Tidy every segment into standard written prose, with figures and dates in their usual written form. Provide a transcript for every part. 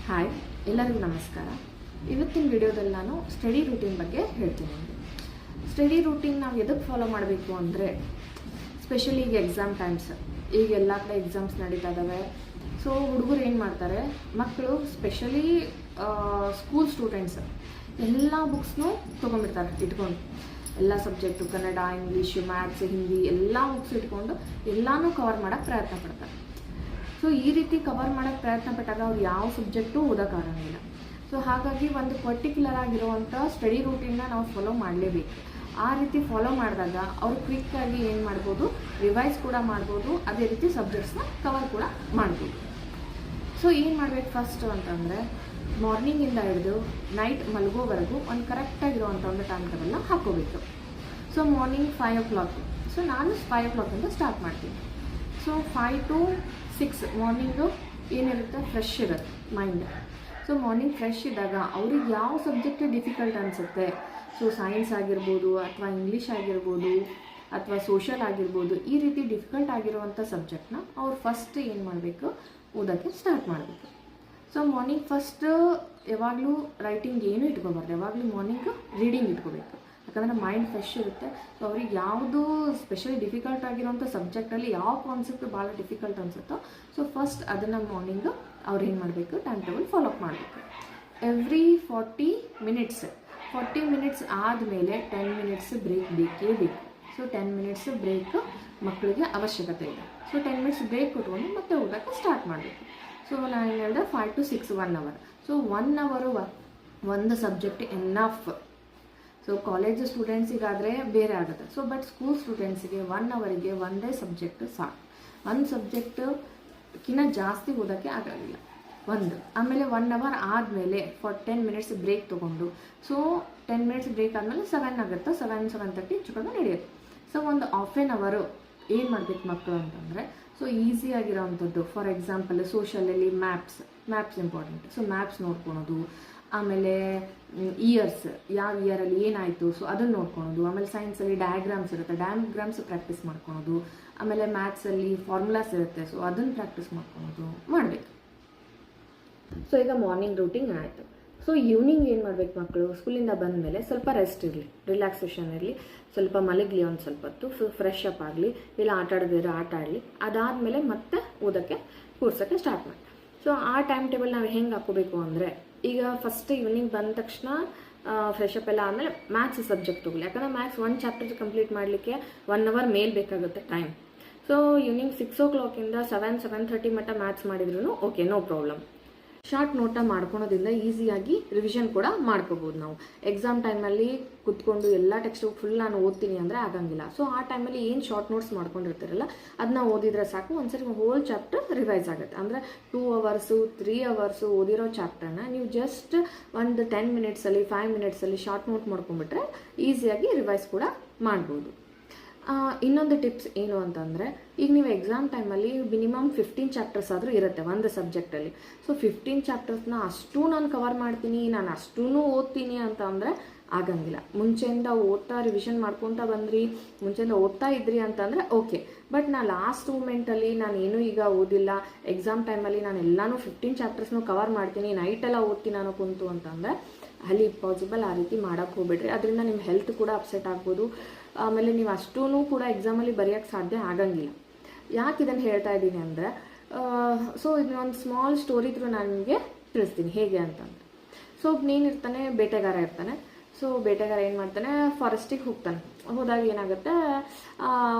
Hi, ಎಲ್ಲರಿಗೂ ನಮಸ್ಕಾರ. ಇವತ್ತಿನ ವಿಡಿಯೋದಲ್ಲಿ ನಾನು ಸ್ಟಡಿ ರೂಟೀನ್ ಬಗ್ಗೆ ಹೇಳ್ತೀನಿ. ಸ್ಟಡಿ ರೂಟೀನ್ ನಾವು ಎದಕ್ಕೆ ಫಾಲೋ ಮಾಡಬೇಕು ಅಂದರೆ, ಸ್ಪೆಷಲಿ ಈಗ ಎಕ್ಸಾಮ್ ಟೈಮ್ಸ್, ಈಗ ಎಲ್ಲ ಕಡೆ ಎಕ್ಸಾಮ್ಸ್ ನಡೀತಾ ಇದ್ದಾವೆ. ಸೊ ಹುಡುಗರು ಏನು ಮಾಡ್ತಾರೆ, ಮಕ್ಕಳು ಸ್ಪೆಷಲಿ ಸ್ಕೂಲ್ ಸ್ಟೂಡೆಂಟ್ಸ್ ಎಲ್ಲ ಬುಕ್ಸ್ನೂ ತೊಗೊಂಡ್ಬಿಡ್ತಾರೆ ಇಟ್ಕೊಂಡು. ಎಲ್ಲ subject Kannada, English, maths, Hindi ಎಲ್ಲ ಬುಕ್ಸ್ ಇಟ್ಕೊಂಡು ಎಲ್ಲನೂ ಕವರ್ ಮಾಡೋಕ್ಕೆ ಪ್ರಯತ್ನ ಪಡ್ತಾರೆ. ಸೊ ಈ ರೀತಿ ಕವರ್ ಮಾಡೋಕ್ಕೆ ಪ್ರಯತ್ನ ಪಟ್ಟಾಗ ಅವ್ರು ಯಾವ ಸಬ್ಜೆಕ್ಟು ಓದೋಕ್ಕಾಗಂಗಿಲ್ಲ. ಸೊ ಹಾಗಾಗಿ ಒಂದು ಪರ್ಟಿಕ್ಯುಲರ್ ಆಗಿರುವಂಥ ಸ್ಟಡಿ ರೂಟೀನ್ನ ನಾವು ಫಾಲೋ ಮಾಡಲೇಬೇಕು. ಆ ರೀತಿ ಫಾಲೋ ಮಾಡಿದಾಗ ಅವರು ಕ್ವಿಕ್ಕಾಗಿ ಏನು ಮಾಡ್ಬೋದು, ರಿವೈಸ್ ಕೂಡ ಮಾಡ್ಬೋದು, ಅದೇ ರೀತಿ ಸಬ್ಜೆಕ್ಟ್ಸ್ನ ಕವರ್ ಕೂಡ ಮಾಡ್ಬೋದು. ಸೊ ಏನು ಮಾಡಬೇಕು ಫಸ್ಟು ಅಂತಂದರೆ, ಮಾರ್ನಿಂಗಿಂದ ಹಿಡಿದು ನೈಟ್ ಮಲಗೋವರೆಗೂ ಒಂದು ಕರೆಕ್ಟಾಗಿರುವಂಥ ಒಂದು ಟೈಮ್ ಟೇಬಲ್ನ ಹಾಕ್ಕೋಬೇಕು. ಸೊ ಮಾರ್ನಿಂಗ್ 5 o'clock, ಸೊ ನಾನು 5 o'clock ಅಂತ ಸ್ಟಾರ್ಟ್ ಮಾಡ್ತೀನಿ. ಸೊ 5 to 6 ಮಾರ್ನಿಂಗು ಏನಿರುತ್ತೆ, ಫ್ರೆಶ್ ಇರುತ್ತೆ ಮೈಂಡ್. ಸೊ ಮಾರ್ನಿಂಗ್ ಫ್ರೆಶ್ ಇದ್ದಾಗ ಅವ್ರಿಗೆ ಯಾವ ಸಬ್ಜೆಕ್ಟ್ ಡಿಫಿಕಲ್ಟ್ ಅನಿಸುತ್ತೆ, ಸೊ ಸೈನ್ಸ್ ಆಗಿರ್ಬೋದು ಅಥವಾ ಇಂಗ್ಲೀಷ್ ಆಗಿರ್ಬೋದು ಅಥವಾ ಸೋಷಲ್ ಆಗಿರ್ಬೋದು, ಈ ರೀತಿ ಡಿಫಿಕಲ್ಟ್ ಆಗಿರುವಂಥ ಸಬ್ಜೆಕ್ಟ್ನ ಅವ್ರು ಫಸ್ಟ್ ಏನು ಮಾಡಬೇಕು, ಓದೋಕ್ಕೆ ಸ್ಟಾರ್ಟ್ ಮಾಡಬೇಕು. ಸೊ ಮಾರ್ನಿಂಗ್ ಫಸ್ಟ್ ಯಾವಾಗಲೂ ರೈಟಿಂಗ್ ಏನೂ ಇಟ್ಕೋಬಾರ್ದು, ಯಾವಾಗಲೂ ಮಾರ್ನಿಂಗ್ ರೀಡಿಂಗ್ ಇಟ್ಕೋಬೇಕು. ಯಾಕಂದರೆ ಮೈಂಡ್ ಫ್ರೆಶ್ ಇರುತ್ತೆ. ಸೊ ಅವ್ರಿಗೆ ಯಾವುದು ಸ್ಪೆಷಲಿ ಡಿಫಿಕಲ್ಟ್ ಆಗಿರೋಂಥ ಸಬ್ಜೆಕ್ಟಲ್ಲಿ ಯಾವ ಕಾನ್ಸೆಪ್ಟ್ ಭಾಳ ಡಿಫಿಕಲ್ಟ್ ಅನಿಸುತ್ತೋ, ಸೊ ಫಸ್ಟ್ ಅದನ್ನು ಮಾರ್ನಿಂಗು ಅವ್ರು ಏನು ಮಾಡಬೇಕು, ಟೈಮ್ ಟೇಬಲ್ ಫಾಲೋ ಅಪ್ ಮಾಡಬೇಕು. ಎವ್ರಿ 40 minutes ಆದಮೇಲೆ 10 minutes ಬ್ರೇಕ್ ಬೇಕೇ ಬೇಕು. ಸೊ 10 minutes ಬ್ರೇಕ್ ಮಕ್ಕಳಿಗೆ ಅವಶ್ಯಕತೆ ಇದೆ. ಸೊ 10 minutes ಬ್ರೇಕ್ ಕೊಟ್ಕೊಂಡು ಮತ್ತೆ ಓದೋಕ್ಕೆ ಸ್ಟಾರ್ಟ್ ಮಾಡಬೇಕು. ಸೊ ನಾನು ಹೇಳಿದೆ 5 to 6 1 hour. ಸೊ 1 hour ಒಂದು ಸಬ್ಜೆಕ್ಟ್ ಎನ್ನಫ್. ಸೊ ಕಾಲೇಜ್ ಸ್ಟೂಡೆಂಟ್ಸಿಗಾದರೆ ಬೇರೆ ಆಗುತ್ತೆ. ಸೊ ಬಟ್ ಸ್ಕೂಲ್ ಸ್ಟೂಡೆಂಟ್ಸಿಗೆ 1 hourಗೆ ಒಂದೇ ಸಬ್ಜೆಕ್ಟ್ ಸಾಕು. ಒಂದು ಸಬ್ಜೆಕ್ಟ್ಕಿಂತ ಜಾಸ್ತಿ ಓದೋಕ್ಕೆ ಆಗೋದಿಲ್ಲ ಒಂದು. ಆಮೇಲೆ 1 hour ಆದಮೇಲೆ 10 minutes ಬ್ರೇಕ್ ತೊಗೊಂಡು, ಸೊ 10 minutes ಬ್ರೇಕ್ ಆದಮೇಲೆ 7 ಆಗುತ್ತೆ, 7:30 ಚಿಕ್ಕದು ನಡೆಯುತ್ತೆ. ಸೊ ಒಂದು ಹಾಫ್ ಆನ್ ಅವರು ಏನು ಮಾಡಬೇಕು ಮಕ್ಕಳು ಅಂತಂದರೆ, ಸೊ ಈಸಿಯಾಗಿರೋವಂಥದ್ದು, ಫಾರ್ ಎಕ್ಸಾಂಪಲ್ ಸೋಷಲಲ್ಲಿ ಮ್ಯಾಪ್ಸ್ ಇಂಪಾರ್ಟೆಂಟ್. ಸೊ ಮ್ಯಾಪ್ಸ್ ನೋಡ್ಕೊಳೋದು, ಆಮೇಲೆ ಇಯರ್ಸ್, ಯಾವ ಇಯರಲ್ಲಿ ಏನಾಯಿತು ಸೊ ಅದನ್ನು ನೋಡ್ಕೊಳೋದು. ಆಮೇಲೆ ಸೈನ್ಸಲ್ಲಿ ಡಯಾಗ್ರಾಮ್ಸ್ ಇರುತ್ತೆ, ಡಯಾಗ್ರಾಮ್ಸ್ ಪ್ರಾಕ್ಟೀಸ್ ಮಾಡ್ಕೊಳೋದು. ಆಮೇಲೆ ಮ್ಯಾಥ್ಸಲ್ಲಿ ಫಾರ್ಮುಲಾಸ್ ಇರುತ್ತೆ, ಸೊ ಅದನ್ನು ಪ್ರಾಕ್ಟೀಸ್ ಮಾಡ್ಕೊಳೋದು ಮಾಡಬೇಕು. ಸೊ ಈಗ ಮಾರ್ನಿಂಗ್ ರೂಟೀನ್ ಆಯಿತು. ಸೊ ಈವ್ನಿಂಗ್ ಏನು ಮಾಡಬೇಕು, ಮಕ್ಕಳು ಸ್ಕೂಲಿಂದ ಬಂದ ಮೇಲೆ ಸ್ವಲ್ಪ ರೆಸ್ಟ್ ಇರಲಿ, ರಿಲ್ಯಾಕ್ಸೇಷನ್ ಇರಲಿ, ಸ್ವಲ್ಪ ಮಲಗಲಿ ಒಂದು ಸ್ವಲ್ಪ ಹೊತ್ತು, ಫ್ರೆಶ್ ಅಪ್ ಆಗಲಿ, ಇಲ್ಲ ಆಟ ಆಡೋದಿದ್ರೆ ಆಟ ಆಡಲಿ. ಅದಾದಮೇಲೆ ಮತ್ತೆ ಓದೋಕ್ಕೆ ಕೂರ್ಸೋಕ್ಕೆ ಸ್ಟಾರ್ಟ್ ಮಾಡಿ. ಸೊ ಆ ಟೈಮ್ ಟೇಬಲ್ ನಾವು ಹೆಂಗೆ ಹಾಕೋಬೇಕು ಅಂದರೆ, ಈಗ ಫಸ್ಟ್ ಈವ್ನಿಂಗ್ ಬಂದ ತಕ್ಷಣ ಫ್ರೆಶ್ ಅಪ್ ಎಲ್ಲ ಆದಮೇಲೆ ಮ್ಯಾಥ್ಸ್ ಸಬ್ಜೆಕ್ಟ್ ತೊಗೊಳ್ಳಿ. ಯಾಕಂದರೆ ಮ್ಯಾಥ್ಸ್ ಒಂದು ಚಾಪ್ಟರ್ ಕಂಪ್ಲೀಟ್ ಮಾಡಲಿಕ್ಕೆ 1 hour ಮೇಲೆ ಬೇಕಾಗುತ್ತೆ ಟೈಮ್. ಸೊ ಈವ್ನಿಂಗ್ 6 o'clock 7:30 ಮಟ್ಟ ಮ್ಯಾಥ್ಸ್ ಮಾಡಿದ್ರು ಓಕೆ, ನೋ ಪ್ರಾಬ್ಲಮ್. ಶಾರ್ಟ್ ನೋಟ ಮಾಡ್ಕೊಳೋದ್ರಿಂದ ಈಸಿಯಾಗಿ ರಿವಿಷನ್ ಕೂಡ ಮಾಡ್ಕೋಬೋದು ನಾವು. ಎಕ್ಸಾಮ್ ಟೈಮಲ್ಲಿ ಕುತ್ಕೊಂಡು ಎಲ್ಲ ಟೆಕ್ಸ್ಟ್ ಬುಕ್ ಫುಲ್ ನಾನು ಓದ್ತೀನಿ ಅಂದರೆ ಆಗಂಗಿಲ್ಲ. ಸೊ ಆ ಟೈಮಲ್ಲಿ ಏನು ಶಾರ್ಟ್ ನೋಟ್ಸ್ ಮಾಡ್ಕೊಂಡಿರ್ತಾರಲ್ಲ ಅದನ್ನ ಓದಿದ್ರೆ ಸಾಕು, ಒಂದ್ಸರಿ ಹೋಲ್ ಚಾಪ್ಟರ್ ರಿವೈಸ್ ಆಗುತ್ತೆ. ಅಂದರೆ 2 hours 3 hours ಓದಿರೋ ಚಾಪ್ಟರ್ನ ನೀವು ಜಸ್ಟ್ ಒಂದು 10 minutes 5 minutes ಶಾರ್ಟ್ ನೋಟ್ ಮಾಡ್ಕೊಂಡ್ಬಿಟ್ರೆ ಈಸಿಯಾಗಿ ರಿವೈಸ್ ಕೂಡ ಮಾಡ್ಬೋದು. ಇನ್ನೊಂದು ಟಿಪ್ಸ್ ಏನು ಅಂತಂದರೆ, ಈಗ ನೀವು ಎಕ್ಸಾಮ್ ಟೈಮಲ್ಲಿ ಮಿನಿಮಮ್ 15 ಚಾಪ್ಟರ್ಸ್ ಆದರೂ ಇರುತ್ತೆ ಒಂದು ಸಬ್ಜೆಕ್ಟಲ್ಲಿ. ಸೊ 15 ಚಾಪ್ಟರ್ಸ್ನ ಅಷ್ಟೂ ನಾನು ಕವರ್ ಮಾಡ್ತೀನಿ, ನಾನು ಅಷ್ಟೂ ಓದ್ತೀನಿ ಅಂತ ಅಂದರೆ ಆಗಂಗಿಲ್ಲ. ಮುಂಚೆಯಿಂದ ಓದ್ತಾ ರಿವಿಷನ್ ಮಾಡ್ಕೊತಾ ಬಂದ್ರಿ, ಮುಂಚೆಯಿಂದ ಓದ್ತಾ ಇದ್ರಿ ಅಂತಂದರೆ ಓಕೆ. ಬಟ್ ನಾನು ಲಾಸ್ಟ್ ಮೂಮೆಂಟಲ್ಲಿ ನಾನೇನು ಈಗ ಓದಿಲ್ಲ, ಎಕ್ಸಾಮ್ ಟೈಮಲ್ಲಿ ನಾನು ಎಲ್ಲನೂ 15 ಚಾಪ್ಟರ್ಸ್ನೂ ಕವರ್ ಮಾಡ್ತೀನಿ, ನೈಟೆಲ್ಲ ಓದ್ತೀನಿ ಅನ್ನೋ ಕುಂತು ಅಂತಂದರೆ ಅಲ್ಲಿ ಪಾಸಿಬಲ್ ಆ ರೀತಿ ಮಾಡೋಕ್ಕೆ ಹೋಗ್ಬಿಡ್ರಿ. ಅದರಿಂದ ನಿಮ್ಮ ಹೆಲ್ತ್ ಕೂಡ ಅಪ್ಸೆಟ್ ಆಗ್ಬೋದು. ಆಮೇಲೆ ನೀವು ಅಷ್ಟೂ ಕೂಡ ಎಕ್ಸಾಮಲ್ಲಿ ಬರೆಯೋಕ್ಕೆ ಸಾಧ್ಯ ಆಗಂಗಿಲ್ಲ. ಯಾಕೆ ಇದನ್ನು ಹೇಳ್ತಾ ಇದ್ದೀನಿ ಅಂದರೆ, ಸೊ ಇದನ್ನೊಂದು ಸ್ಮಾಲ್ ಸ್ಟೋರಿ ಥ್ರೂ ನಾನು ನಿಮಗೆ ತಿಳಿಸ್ತೀನಿ ಹೇಗೆ ಅಂತಂದು. ಸೊ ಒಬ್ಬನೇನಿರ್ತಾನೆ, ಬೇಟೆಗಾರ ಇರ್ತಾನೆ. ಸೊ ಬೇಟೆಗಾರ ಏನು ಮಾಡ್ತಾನೆ, ಫಾರೆಸ್ಟಿಗೆ ಹೋದಾಗ ಏನಾಗುತ್ತೆ,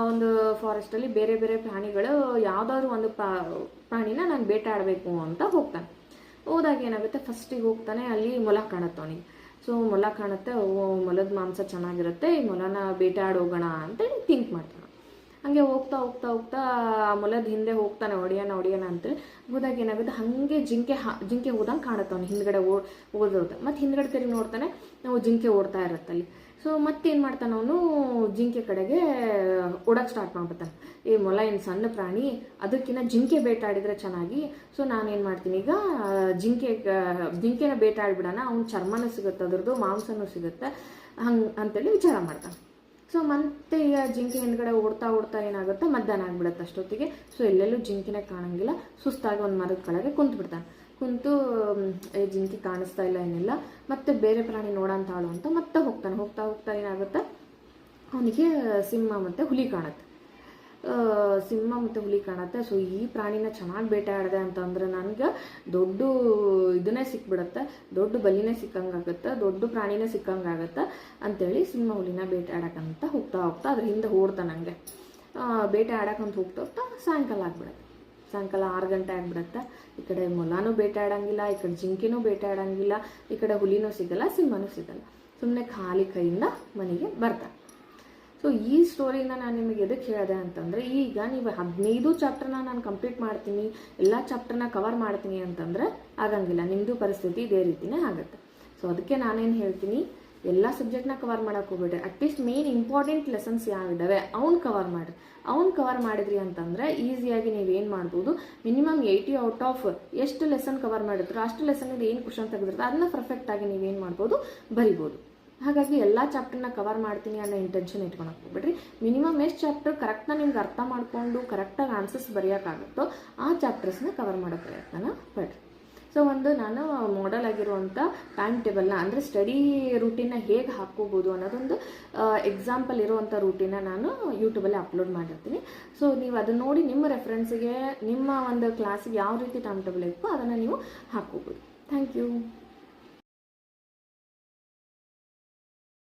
ಒಂದು ಫಾರೆಸ್ಟಲ್ಲಿ ಬೇರೆ ಬೇರೆ ಪ್ರಾಣಿಗಳು ಯಾವುದಾದ್ರು ಒಂದು ಪ್ರಾಣಿನ ನಾನು ಬೇಟೆ ಆಡಬೇಕು ಅಂತ ಹೋಗ್ತಾನೆ. ಹೋದಾಗ ಏನಾಗುತ್ತೆ, ಫಸ್ಟಿಗೆ ಹೋಗ್ತಾನೆ, ಅಲ್ಲಿ ಮೊಲ ಕಾಣುತ್ತೆ ಅವನಿಗೆ. ಸೊ ಮೊಲ ಕಾಣುತ್ತೆ, ಮೊಲದ ಮಾಂಸ ಚೆನ್ನಾಗಿರುತ್ತೆ, ಈ ಮೊಲನ ಬೇಟೆ ಆಡೋಗೋಣ ಅಂತೇಳಿ ಥಿಂಕ್ ಮಾಡ್ತಾನೆ. ಹಾಗೆ ಹೋಗ್ತಾ ಹೋಗ್ತಾ ಹೋಗ್ತಾ ಮೊಲದ ಹಿಂದೆ ಹೋಗ್ತಾನೆ, ಹೊಡಿಯೋಣ ಅಂತೇಳಿ. ಹೋದಾಗ ಏನಾಗುತ್ತೆ, ಹಾಗೆ ಜಿಂಕೆ ಹೋದಂಗೆ ಕಾಣುತ್ತೆ ಅವ್ನು ಹಿಂದ್ಗಡೆ ಓದೋದು. ಮತ್ತು ಹಿಂದ್ಗಡೆ ತಿರುಗಿ ನೋಡ್ತಾನೆ, ನಾವು ಜಿಂಕೆ ಓಡ್ತಾ ಇರುತ್ತಲ್ಲಿ. ಸೊ ಮತ್ತೇನು ಮಾಡ್ತಾನೆ, ಅವನು ಜಿಂಕೆ ಕಡೆಗೆ ಓಡೋಕ್ಕೆ ಸ್ಟಾರ್ಟ್ ಮಾಡ್ಬಿಡ್ತಾನೆ. ಈ ಮೊಲ ಏನು ಸಣ್ಣ ಪ್ರಾಣಿ, ಅದಕ್ಕಿಂತ ಜಿಂಕೆ ಬೇಟಾಡಿದರೆ ಚೆನ್ನಾಗಿ, ಸೊ ನಾನೇನು ಮಾಡ್ತೀನಿ ಈಗ ಜಿಂಕೆನ ಬೇಟಾಡ್ಬಿಡೋಣ, ಅವ್ನ ಚರ್ಮನೂ ಸಿಗುತ್ತೆ, ಅದ್ರದ್ದು ಮಾಂಸನೂ ಸಿಗುತ್ತೆ, ಹಂಗೆ ಅಂತೇಳಿ ವಿಚಾರ ಮಾಡ್ತಾನೆ. ಸೊ ಮತ್ತೆ ಈಗ ಜಿಂಕೆ ಹಿಂದ್ಗಡೆ ಓಡ್ತಾ ಓಡ್ತಾ ಏನಾಗುತ್ತೆ, ಮಧ್ಯಾಹ್ನ ಆಗ್ಬಿಡುತ್ತೆ ಅಷ್ಟೊತ್ತಿಗೆ. ಸೊ ಎಲ್ಲೆಲ್ಲೂ ಜಿಂಕಿನೇ ಕಾಣಂಗಿಲ್ಲ. ಸುಸ್ತಾಗಿ ಒಂದು ಮರದ ಕೆಳಗೆ ಕುಂತು ಕುಂತು ಜಿಂಕಿ ಕಾಣಿಸ್ತಾ ಇಲ್ಲ ಏನಿಲ್ಲ, ಮತ್ತೆ ಬೇರೆ ಪ್ರಾಣಿ ನೋಡಂತ ಆಳು ಅಂತ ಮತ್ತೆ ಹೋಗ್ತಾ ಹೋಗ್ತಾ ಏನಾಗುತ್ತೆ, ಅವನಿಗೆ ಸಿಂಹ ಮತ್ತು ಹುಲಿ ಕಾಣುತ್ತೆ. ಸಿಂಹ ಮತ್ತು ಹುಲಿ ಕಾಣುತ್ತೆ. ಸೊ ಈ ಪ್ರಾಣಿನ ಚೆನ್ನಾಗಿ ಬೇಟೆ ಆಡಿದೆ ಅಂತಂದ್ರೆ ನನಗೆ ದೊಡ್ಡ ಇದನ್ನೇ ಸಿಕ್ಬಿಡುತ್ತೆ, ದೊಡ್ಡ ಬಲಿನೇ ಸಿಕ್ಕಂಗಾಗುತ್ತೆ, ದೊಡ್ಡ ಪ್ರಾಣಿನೇ ಸಿಕ್ಕಂಗಾಗುತ್ತೆ ಅಂತೇಳಿ ಸಿಂಹ ಹುಲಿನ ಬೇಟೆ ಆಡೋಕ್ಕಂತ ಹೋಗ್ತಾ ಅದ್ರ ಹಿಂದೆ ಓಡ್ತಾ ನನಗೆ ಬೇಟೆ ಆಡೋಕ್ಕಂತ ಹೋಗ್ತಾ ಸಾಯಂಕಾಲ ಆಗ್ಬಿಡುತ್ತೆ. ಸಾಯಂಕಾಲ 6 ಗಂಟೆ ಆಗಿಬಿಡುತ್ತೆ. ಈ ಕಡೆ ಮೊಲನೂ ಬೇಟೆ ಆಡೋಂಗಿಲ್ಲ, ಈ ಕಡೆ ಜಿಂಕಿನೂ ಬೇಟೆ ಆಡೋಂಗಿಲ್ಲ, ಈ ಕಡೆ ಹುಲಿನೂ ಸಿಗಲ್ಲ, ಸಿಂಹನೂ ಸಿಗಲ್ಲ. ಸುಮ್ಮನೆ ಖಾಲಿ ಕೈಯಿಂದ ಮನೆಗೆ ಬರ್ತಾರೆ. ಸೊ ಈ ಸ್ಟೋರಿನ ನಾನು ನಿಮಗೆ ಎದಕ್ಕೆ ಹೇಳಿದೆ ಅಂತಂದರೆ, ಈಗ ನೀವು 15 ಚಾಪ್ಟರ್ನ ನಾನು ಕಂಪ್ಲೀಟ್ ಮಾಡ್ತೀನಿ, ಎಲ್ಲ ಚಾಪ್ಟರ್ನ ಕವರ್ ಮಾಡ್ತೀನಿ ಅಂತಂದರೆ ಆಗಂಗಿಲ್ಲ. ನಿಮ್ಮದು ಪರಿಸ್ಥಿತಿ ಇದೇ ರೀತಿಯೇ ಆಗುತ್ತೆ. ಸೊ ಅದಕ್ಕೆ ನಾನೇನು ಹೇಳ್ತೀನಿ, ಎಲ್ಲ ಸಬ್ಜೆಕ್ಟ್ನ ಕವರ್ ಮಾಡೋಕೆ ಹೋಗ್ಬೇಡ್ರಿ. ಅಟ್ಲೀಸ್ಟ್ ಮೇನ್ ಇಂಪಾರ್ಟೆಂಟ್ ಲೆಸನ್ಸ್ ಯಾವಿದ್ದಾವೆ ಅವ್ನು ಕವರ್ ಮಾಡಿರಿ. ಅವ್ನು ಕವರ್ ಮಾಡಿದ್ರಿ ಅಂತಂದರೆ ಈಸಿಯಾಗಿ ನೀವೇನು ಮಾಡ್ಬೋದು, ಮಿನಿಮಮ್ 80 ಔಟ್ ಆಫ್ ಎಷ್ಟು ಲೆಸನ್ ಕವರ್ ಮಾಡಿದ್ರು ಅಷ್ಟು ಲೆಸನ್ನಿಂದ ಏನು ಕ್ವಶನ್ ತೆಗೆದಿರುತ್ತೆ ಅದನ್ನ ಪರ್ಫೆಕ್ಟಾಗಿ ನೀವೇನು ಮಾಡ್ಬೋದು, ಬರಿಬೋದು. ಹಾಗಾಗಿ ಎಲ್ಲ ಚಾಪ್ಟರ್ನ ಕವರ್ ಮಾಡ್ತೀನಿ ಅನ್ನೋ ಇಂಟೆನ್ಷನ್ ಇಟ್ಕೊಳಕ್ಕೆ ಹೋಗ್ಬಿಡ್ರಿ. ಮಿನಿಮಮ್ ಎಷ್ಟು ಚಾಪ್ಟರ್ ಕರೆಕ್ಟ್ನ ನಿಮ್ಗೆ ಅರ್ಥ ಮಾಡಿಕೊಂಡು ಕರೆಕ್ಟಾಗಿ ಆನ್ಸರ್ಸ್ ಬರೆಯೋಕ್ಕಾಗುತ್ತೋ ಆ ಚಾಪ್ಟರ್ಸ್ನ ಕವರ್ ಮಾಡೋ ಪ್ರಯತ್ನ ಪಡ್ರಿ. ಸೊ ನಾನು ಮಾಡೆಲ್ ಆಗಿರುವಂಥ ಟೈಮ್ ಟೇಬಲ್ನ ಅಂದರೆ ಸ್ಟಡಿ ರೂಟೀನ್ನ ಹೇಗೆ ಹಾಕ್ಕೋಬೋದು ಅನ್ನೋದೊಂದು ಎಕ್ಸಾಂಪಲ್ ಇರುವಂಥ ರೂಟೀನ ನಾನು ಯೂಟ್ಯೂಬಲ್ಲಿ ಅಪ್ಲೋಡ್ ಮಾಡಿರ್ತೀನಿ. ಸೊ ನೀವು ಅದನ್ನು ನೋಡಿ ನಿಮ್ಮ ರೆಫರೆನ್ಸಿಗೆ ನಿಮ್ಮ ಒಂದು ಕ್ಲಾಸಿಗೆ ಯಾವ ರೀತಿ ಟೈಮ್ ಟೇಬಲ್ ಇತ್ತು ಅದನ್ನು ನೀವು ಹಾಕ್ಕೋಬೋದು. Thank you.